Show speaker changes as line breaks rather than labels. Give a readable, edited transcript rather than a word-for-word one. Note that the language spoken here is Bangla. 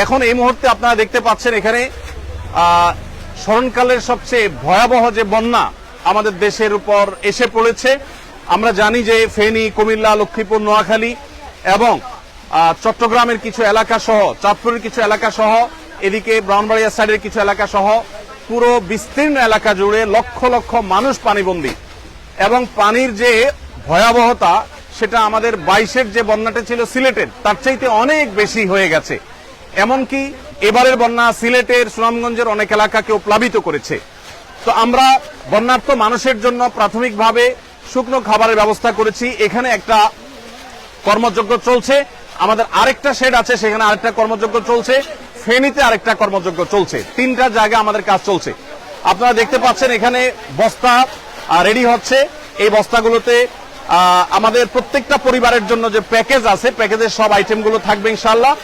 এখন এই মুহূর্তে আপনারা দেখতে পাচ্ছেন এখানে স্মরণকালের সবচেয়ে ভয়াবহ যে বন্যা আমাদের দেশের উপর এসে পড়েছে। আমরা জানি যে ফেনী, কুমিল্লা, লক্ষ্মীপুর, নোয়াখালী এবং চট্টগ্রামের কিছু এলাকা সহ, চাঁদপুরের কিছু এলাকা সহ, এদিকে ব্রাহ্মণবাড়িয়া সাইডের কিছু এলাকা সহ পুরো বিস্তীর্ণ এলাকা জুড়ে লক্ষ লক্ষ মানুষ পানিবন্দী। এবং পানির যে ভয়াবহতা সেটা আমাদের 22-এর যে বন্যাটা ছিল সিলেটের তার চাইতে অনেক বেশি হয়ে গেছে। এমনকি এবারের বন্যা সিলেটের, সুনামগঞ্জের অনেক এলাকাকেও প্লাবিত করেছে। তো আমরা বন্যার্ত মানুষের জন্য প্রাথমিকভাবে শুকনো খাবারের ব্যবস্থা করেছি। এখানে একটা কর্মযজ্ঞ চলছে, আমাদের আরেকটা শেড আছে সেখানে আরেকটা কর্মযজ্ঞ চলছে, ফেনীতে আরেকটা কর্মযজ্ঞ চলছে। 3টা জায়গায় আমাদের কাজ চলছে। আপনারা দেখতে পাচ্ছেন এখানে বস্তা রেডি হচ্ছে। এই বস্তাগুলোতে আমাদের প্রত্যেকটা পরিবারের জন্য যে প্যাকেজ আছে, প্যাকেজের সব আইটেমগুলো থাকবে ইনশাআল্লাহ।